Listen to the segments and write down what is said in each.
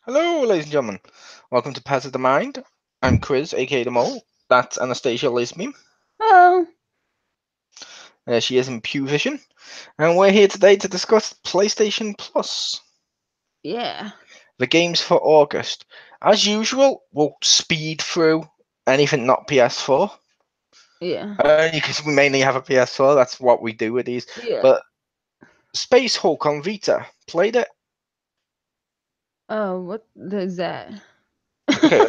Hello, ladies and gentlemen. Welcome to Pets of the Mind. I'm Chris, aka the Mole. That's Anastasia lazerbeam. Oh, She is in Pew Vision, and we're here today to discuss PlayStation Plus, yeah, the games for August. As usual, we'll speed through anything not PS4, yeah, because we mainly have a PS4. That's what we do with these. yeah. But Space Hulk on Vita, played it. Oh, what is that? Okay,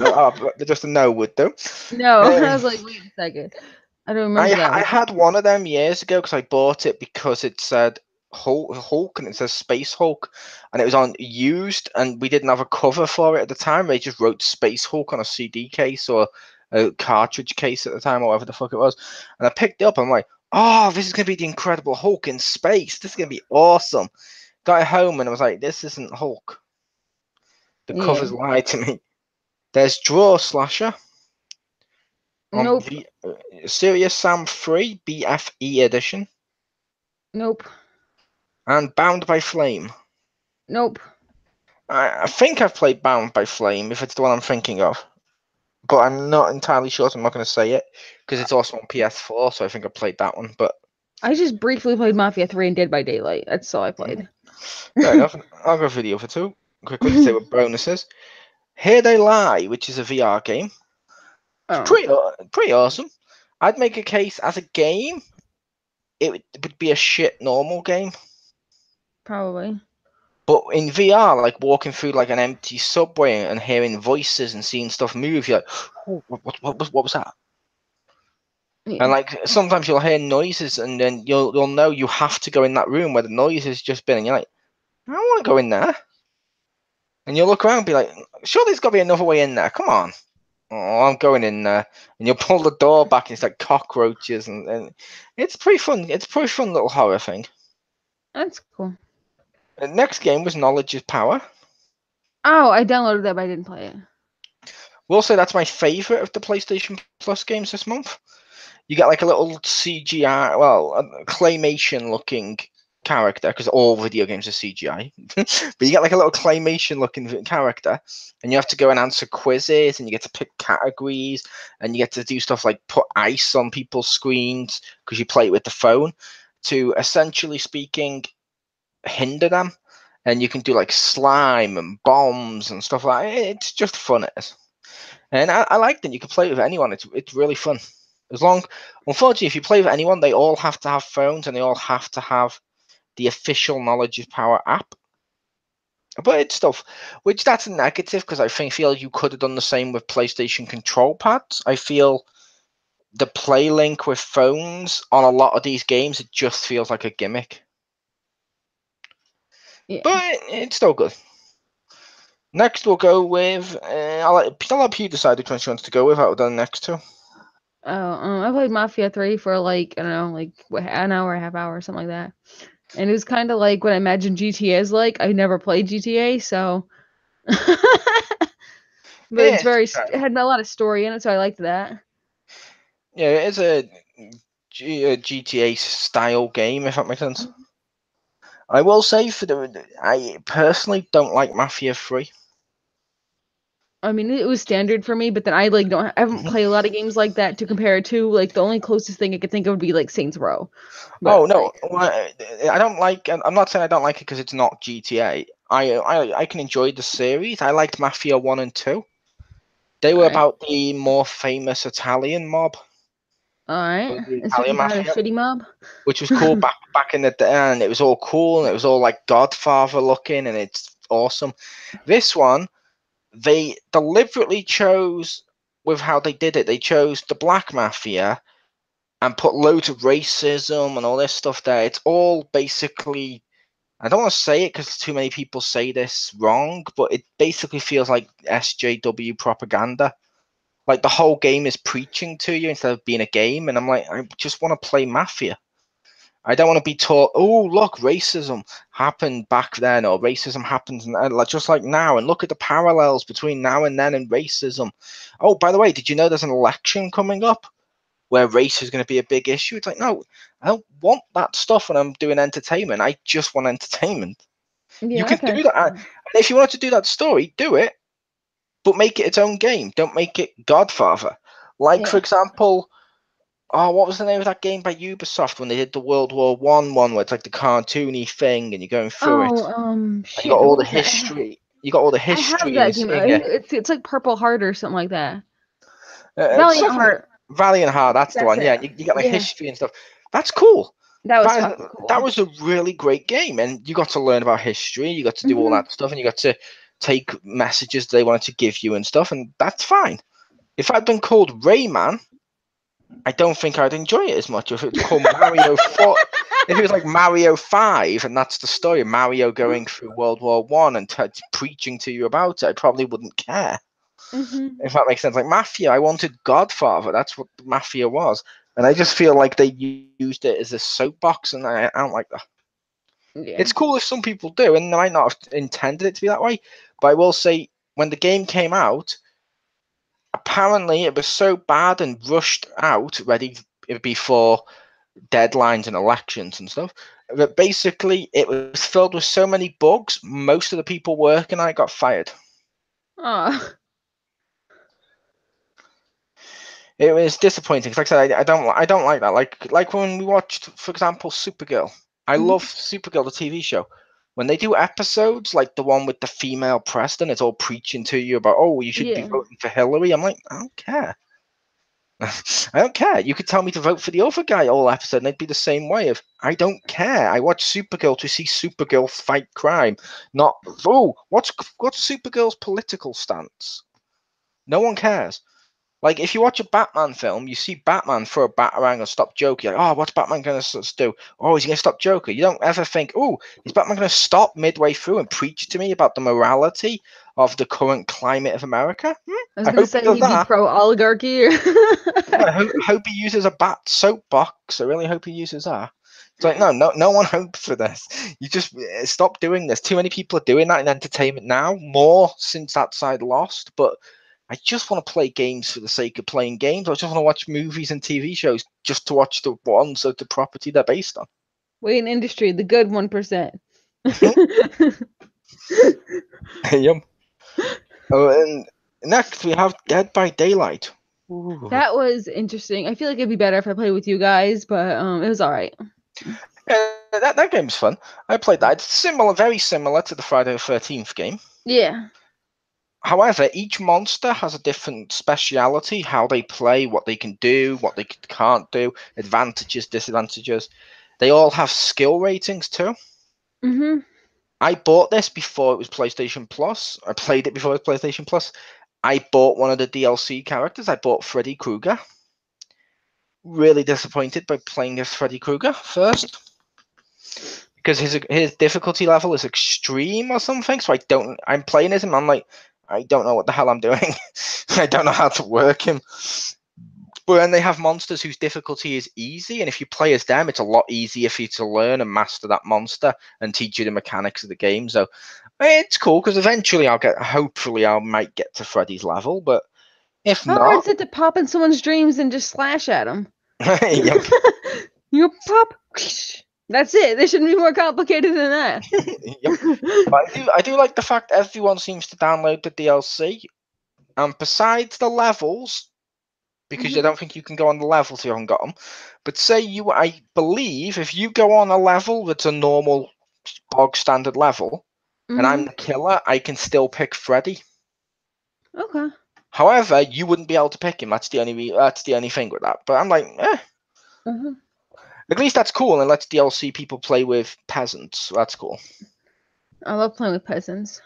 just a no would do. No, I Um, was like, wait a second. I don't I remember that I one. had one of them years ago because I bought it because it said Hulk and it says Space Hulk, and it was on used, and we didn't have a cover for it at the time. They just wrote Space Hulk on a CD case or a cartridge case at the time, or whatever the fuck it was. And I picked it up. I'm like, oh, this is gonna be the Incredible Hulk in space. This is gonna be awesome. Got it home and I was like, this isn't Hulk. The Yeah. covers lied to me. There's Draw Slasher on Nope. the Serious Sam 3 BFE edition. Nope. And Bound by Flame. Nope. I think I've played Bound by Flame, if it's the one I'm thinking of. But I'm not entirely sure, so I'm not going to say it. Because it's also on PS4, so I think I played that one. But I just briefly played Mafia 3 and Dead by Daylight. That's all I played. fair enough. I'll go for the other two quickly to say what bonuses. Here They Lie, which is a VR game. It's Oh, pretty awesome. I'd make a case as a game, it would be a shit normal game. probably. But in VR, like walking through like an empty subway and hearing voices and seeing stuff move, you're like, oh, what was that? And Yeah. like sometimes you'll hear noises, and then you'll know you have to go in that room where the noise has just been, and you're like, I don't want to go in there. And you'll look around and be like, sure, there's got to be another way in there. Come on. Oh, I'm going in there, and you'll pull the door back, and it's like cockroaches, and it's pretty fun. It's a pretty fun little horror thing. That's cool. The next game was Knowledge is Power. Oh, I downloaded that, but I didn't play it. We'll say that's my favorite of the PlayStation Plus games this month. You get like a little CGI, well, a claymation looking character, because all video games are CGI. But you get like a little claymation looking character, and you have to go and answer quizzes, and you get to pick categories, and you get to do stuff like put ice on people's screens because you play it with the phone to, essentially speaking, hinder them. And you can do like slime and bombs and stuff like that. It's just fun, it is. And I like that you can play with anyone. It's really fun. Unfortunately, if you play with anyone, they all have to have phones and they all have to have the official Knowledge is Power app. But it's stuff, which that's a negative because I feel you could have done the same with PlayStation control pads. I feel the play link with phones on a lot of these games, it just feels like a gimmick. Yeah. But it's still good. Next, we'll go with. I'll let Pew decide which one she wants to go with out of the next two. Oh, I played Mafia 3 for like, I don't know, like an hour, a half hour, something like that. And it was kind of like what I imagine GTA is like. I never played GTA, so. But Yeah, it's very, it had a lot of story in it, so I liked that. yeah, it is a GTA style game, if that makes sense. I will say I personally don't like Mafia 3. I mean, it was standard for me, but then I haven't played a lot of games like that to compare it to. Like the only closest thing I could think of would be like Saints Row. But Oh no, like, I don't like. I'm not saying I don't like it because it's not GTA. I can enjoy the series. I liked Mafia 1 and 2. They all were right, about the more famous Italian mob, all right, the it's Italian kind of mafia, shitty mob. which was cool back in the day, and it was all cool, and it was all like Godfather looking, and it's awesome. This one, they deliberately chose with how they did it. They chose the black mafia and put loads of racism and all this stuff there. It's all basically, I don't want to say it because too many people say this wrong, but it basically feels like SJW propaganda. Like the whole game is preaching to you instead of being a game, and I'm like, I just want to play Mafia. I don't want to be taught, oh, look, racism happened back then, or racism happens just like now, and look at the parallels between now and then and racism. Oh, by the way, did you know there's an election coming up where race is going to be a big issue? It's like, no, I don't want that stuff when I'm doing entertainment. I just want entertainment. You Yeah, I can can do that. understand And that. if you want to do that story, do it, but make it its own game. Don't make it Godfather. Like, for Yeah. example, oh, what was the name of that game by Ubisoft when they did the World War I one, where it's like the cartoony thing and you're going through it, Oh, and you got shit. all What the was that? history. You got all the I have history, and that you're game. seeing it. It's like Purple Heart or something like that. It's Valiant something Heart. Valiant Heart. That's the That's one. it. Yeah, you got like Yeah, history and stuff. That's cool. that was That fucking that cool. was a really great game, and you got to learn about history. You got to do all Mhm. that stuff, and you got to take messages they wanted to give you and stuff, and that's fine. If I'd been called Rayman, I don't think I'd enjoy it as much. If it's called Mario 4, if it was like Mario 5, and that's the story, Mario going through World War I and preaching to you about it, I probably wouldn't care. Mhm. If that makes sense. Like Mafia, I wanted Godfather. That's what Mafia was. And I just feel like they used it as a soapbox, and I don't like that. Yeah. It's cool if some people do, and they might not have intended it to be that way. But I will say, when the game came out, apparently it was so bad and rushed out, ready before deadlines and elections and stuff, that basically it was filled with so many bugs, most of the people working on it got fired. Oh. It was disappointing. 'Cause like I said, I don't like that. Like when we watched, for example, Supergirl. I love Mhm. Supergirl, the TV show. When they do episodes like the one with the female Preston, it's all preaching to you about, oh, you should be Yeah. voting for Hillary. I'm like, I don't care. I don't care. You could tell me to vote for the other guy all episode, and it'd be the same way. If I don't care, I watch Supergirl to see Supergirl fight crime. Not, oh, what's Supergirl's political stance? No one cares. Like, if you watch a Batman film, you see Batman throw a batarang or stop Joker. You're like, oh, what's Batman going to do? Oh, is he going to stop Joker? You don't ever think, oh, is Batman going to stop midway through and preach to me about the morality of the current climate of America? I was I gonna hope he say does he'd be that. pro oligarchy. I hope he uses a bat soapbox. I really hope he uses that. It's like, no one hopes for this. You just stop doing this. Too many people are doing that in entertainment now, more since that side lost. But I just want to play games for the sake of playing games. I just want to watch movies and TV shows just to watch the ones of the property they're based on. Wait, in industry, the good 1%. Yep. Oh, and next we have Dead by Daylight. Ooh. That was interesting. I feel like it'd be better if I played with you guys, but it was all right. Yeah, that game's fun. I played that. It's similar, very similar to the Friday the 13th game. Yeah. However, each monster has a different speciality, how they play, what they can do, what they can't do, advantages, disadvantages. They all have skill ratings too. Mhm. I bought this before it was PlayStation Plus. I played it before it was PlayStation Plus. I bought one of the DLC characters. I bought Freddy Krueger. Really disappointed by playing as Freddy Krueger first, because his difficulty level is extreme or something. So I'm playing as him. I'm like, I don't know what the hell I'm doing. I don't know how to work him. But then they have monsters whose difficulty is easy, and if you play as them, it's a lot easier for you to learn and master that monster and teach you the mechanics of the game. So it's cool because eventually hopefully I might get to Freddy's level, but if How hard not, is it to pop in someone's dreams and just slash at them? yep, You pop. That's it. They shouldn't be more complicated than that. yep. But I do like the fact everyone seems to download the DLC, and besides the levels, because I Mhm. don't think you can go on the levels if you haven't got them. But I believe if you go on a level that's a normal bog standard level, and I'm Mhm. the killer, I can still pick Freddy. Okay. However, you wouldn't be able to pick him. That's the only thing with that. But I'm like, Mhm. at least that's cool, and lets DLC people play with peasants. So that's cool. I love playing with peasants.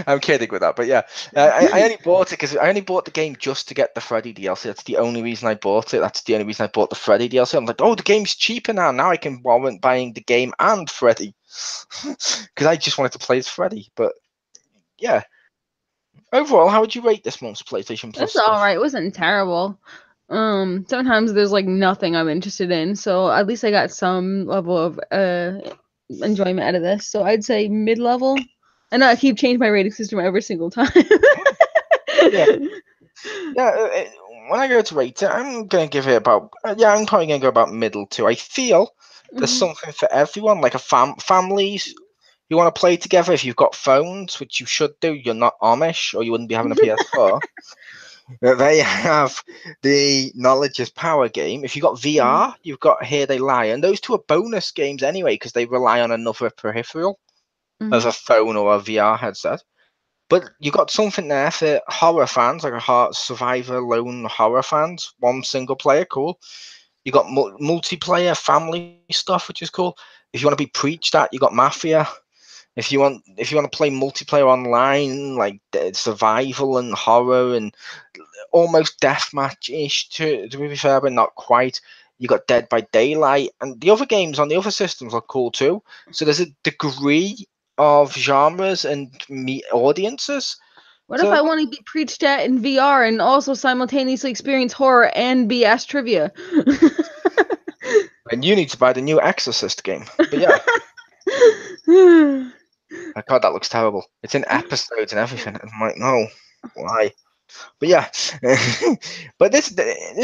I'm kidding with that, but yeah, I only bought it because I only bought the game just to get the Freddy DLC. That's the only reason I bought it. That's the only reason I bought the Freddy DLC. I'm like, oh, the game's cheaper now. Now I can warrant buying the game and Freddy because I just wanted to play as Freddy. But yeah, overall, how would you rate this month's PlayStation Plus It's all stuff? right. It wasn't terrible. Sometimes there's like nothing I'm interested in, so at least I got some level of enjoyment out of this. So I'd say mid-level. I know I keep changing my rating system every single time. Yeah, yeah. When I go to rate it, I'm gonna give it about I'm probably gonna go about middle two. I feel there's Mhm. something for everyone, like families you want to play together, if you've got phones, which you should do, you're not Amish, or you wouldn't be having a PS4. They have the Knowledge is Power game. If you've got VR, you've got Here They Lie. And those two are bonus games anyway, because they rely on another peripheral as a phone or a VR headset. But you got something there for horror fans, like a survivor lone horror fans. One single player, cool. You got multiplayer family stuff, which is cool. If you want to be preached at, you got Mafia. If you want to play multiplayer online, like survival and horror and almost deathmatch-ish to be fair, but not quite. You got Dead by Daylight, and the other games on the other systems look cool too. So there's a degree of genres and audiences. What if So I want to be preached at in VR and also simultaneously experience horror and be asked trivia? and you need to buy the new Exorcist game. But yeah, my God, that looks terrible. It's in episodes and everything. I'm like, no, why? But yeah, but this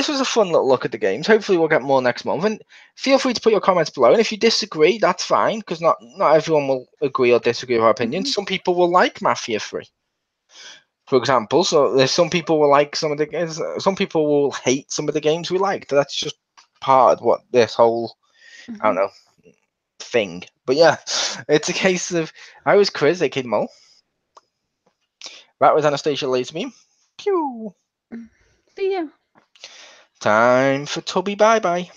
was a fun little look at the games. Hopefully, we'll get more next month. And feel free to put your comments below. And if you disagree, that's fine, because not everyone will agree or disagree with our opinions. Some people will like Mafia 3, for example. So there's some people will like some of the games. Some people will hate some of the games we liked. That's just part of what this whole I don't know thing. But yeah, it's a case of I was Chris, aka Mo. That was Anastasia lazerbeam. Pew. See ya. Time for Tubby bye bye.